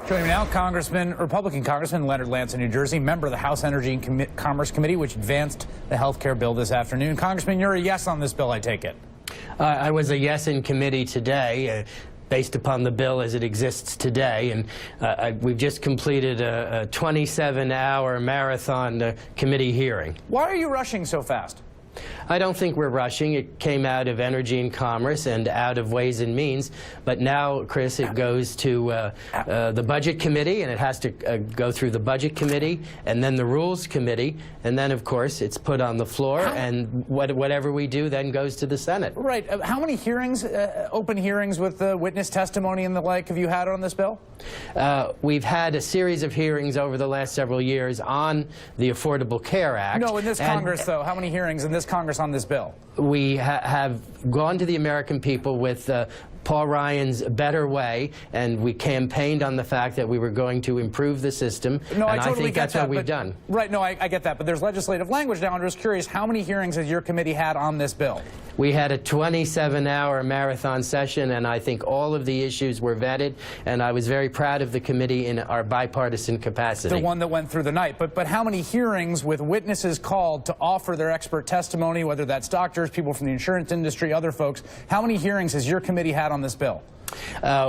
Joining me now, Republican Congressman Leonard Lance of New Jersey, member of the House Energy and Commerce Committee, which advanced the health care bill this afternoon. Congressman, you're a yes on this bill, I take it. I was a yes in committee today, based upon the bill as it exists today. And we've just completed a 27-hour marathon committee hearing. Why are you rushing so fast? I don't think we're rushing. It came out of Energy and Commerce and out of Ways and Means. But now, Chris, it goes to the Budget Committee, and it has to go through the Budget Committee and then the Rules Committee. And then, of course, it's put on the floor, and whatever we do then goes to the Senate. Right. How many hearings, open hearings with witness testimony and the like, have you had on this bill? We've had a series of hearings over the last several years on the Affordable Care Act. No, in this Congress, though, how many hearings in this Congress on this bill? We have gone to the American people with Paul Ryan's Better Way, and we campaigned on the fact that we were going to improve the system. No, and I totally think get that's that, what we've done. Right, no, I get that, but there's legislative language now. I'm just curious, how many hearings has your committee had on this bill? We had a 27-hour marathon session, and I think all of the issues were vetted, and I was very proud of the committee in our bipartisan capacity. The one that went through the night. But how many hearings with witnesses called to offer their expert testimony, whether that's doctors, people from the insurance industry, other folks, how many hearings has your committee had on this bill?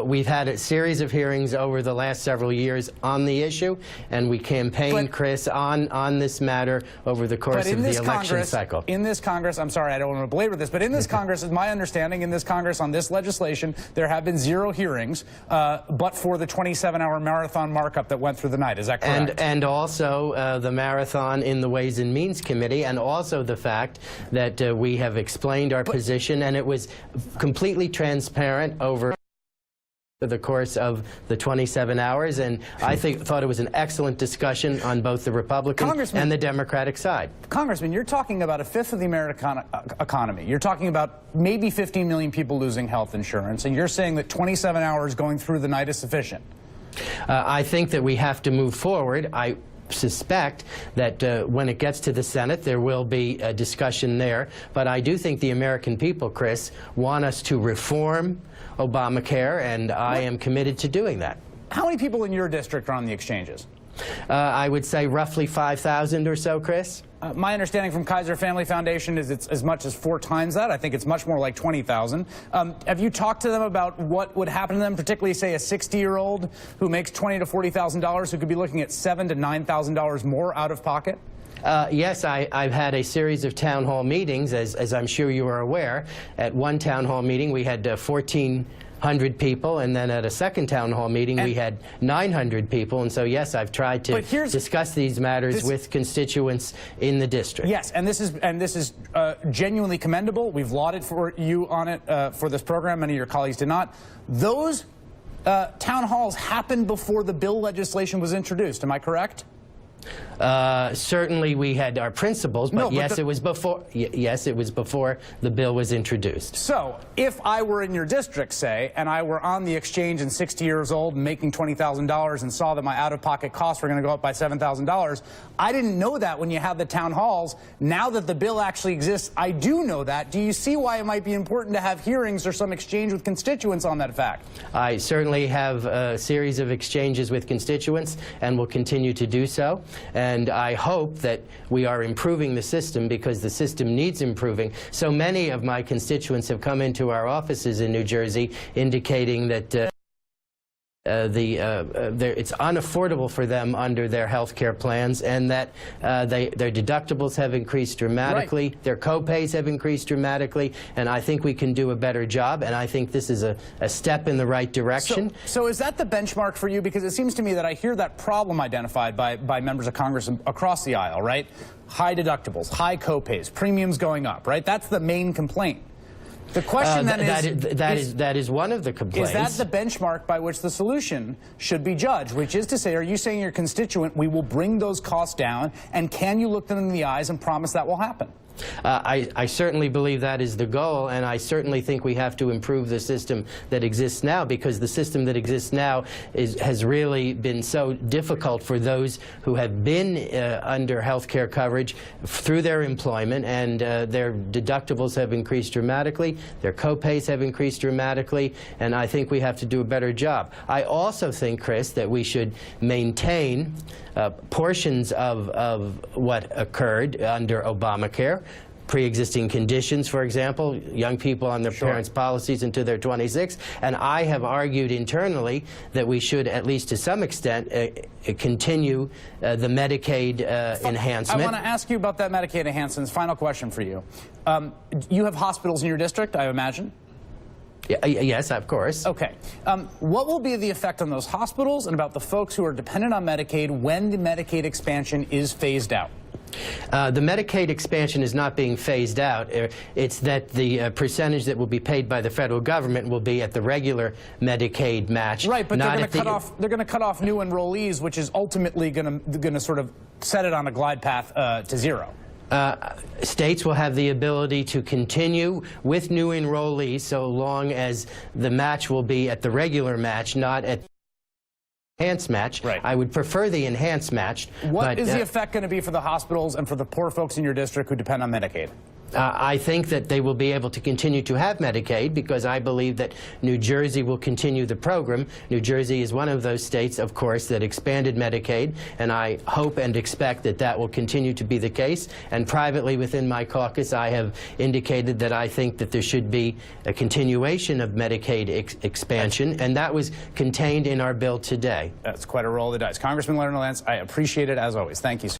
We've had a series of hearings over the last several years on the issue, and we campaigned, Chris, on this matter over the course of the election cycle. In this Congress, I'm sorry, I don't want to belabor this, but in this Congress, is my understanding, in this Congress on this legislation, there have been 0 hearings, but for the 27-hour marathon markup that went through the night. Is that correct? And also the marathon in the Ways and Means Committee, and also the fact that we have explained our position, and it was completely transparent over the course of the 27 hours, and I thought it was an excellent discussion on both the Republican and the Democratic side. Congressman, you're talking about a fifth of the American economy. You're talking about maybe 15 million people losing health insurance, and you're saying that 27 hours going through the night is sufficient. I think that we have to move forward. I suspect that when it gets to the Senate, there will be a discussion there. But I do think the American people, Chris, want us to reform Obamacare, and I am committed to doing that. How many people in your district are on the exchanges? I would say roughly 5,000 or so, Chris. My understanding from Kaiser Family Foundation is it's as much as 4 times that. I think it's much more like 20,000. Have you talked to them about what would happen to them, particularly, say, a 60-year-old who makes $20,000 to $40,000 who could be looking at $7,000 to $9,000 more out of pocket? Yes, I've had a series of town hall meetings, as I'm sure you are aware. At one town hall meeting, we had 1,400 people, and then at a second town hall meeting, we had 900 people. And so, yes, I've tried to discuss these matters with constituents in the district. Yes, and this is genuinely commendable. We've lauded for you on it for this program. Many of your colleagues did not. Those town halls happened before the bill legislation was introduced. Am I correct? Certainly we had our principles, but yes, it was before. Yes, it was before the bill was introduced. So, if I were in your district, say, and I were on the exchange and 60 years old and making $20,000 and saw that my out-of-pocket costs were going to go up by $7,000, I didn't know that when you had the town halls. Now that the bill actually exists, I do know that. Do you see why it might be important to have hearings or some exchange with constituents on that fact? I certainly have a series of exchanges with constituents and will continue to do so. And I hope that we are improving the system, because the system needs improving. So many of my constituents have come into our offices in New Jersey indicating that it's unaffordable for them under their health care plans, and that their deductibles have increased dramatically, their co-pays have increased dramatically, and I think we can do a better job, and I think this is a step in the right direction. So is that the benchmark for you? Because it seems to me that I hear that problem identified by members of Congress across the aisle, right? High deductibles, high co-pays, premiums going up, right? That's the main complaint. The question then that is one of the complaints. Is that the benchmark by which the solution should be judged? Which is to say, are you saying your constituent, we will bring those costs down, and can you look them in the eyes and promise that will happen? I certainly believe that is the goal, and I certainly think we have to improve the system that exists now, because the system that exists now has really been so difficult for those who have been under health care coverage through their employment, and their deductibles have increased dramatically, their co-pays have increased dramatically, and I think we have to do a better job. I also think, Chris, that we should maintain portions of what occurred under Obamacare. Pre-existing conditions, for example, young people on their parents' policies into their 26th, and I have argued internally that we should, at least to some extent, continue the Medicaid enhancement. I want to ask you about that Medicaid enhancement. Final question for you. You have hospitals in your district, I imagine? Yes, of course. Okay. What will be the effect on those hospitals and about the folks who are dependent on Medicaid when the Medicaid expansion is phased out? The Medicaid expansion is not being phased out. It's that the percentage that will be paid by the federal government will be at the regular Medicaid match. Right, but they're going to cut off new enrollees, which is ultimately going to sort of set it on a glide path to zero. States will have the ability to continue with new enrollees so long as the match will be at the regular match, not at the enhanced match. Right. I would prefer the enhanced match. What is the effect going to be for the hospitals and for the poor folks in your district who depend on Medicaid? I think that they will be able to continue to have Medicaid, because I believe that New Jersey will continue the program. New Jersey is one of those states, of course, that expanded Medicaid, and I hope and expect that that will continue to be the case. And privately within my caucus, I have indicated that I think that there should be a continuation of Medicaid expansion, and that was contained in our bill today. That's quite a roll of the dice. Congressman Leonard Lance, I appreciate it as always. Thank you, sir.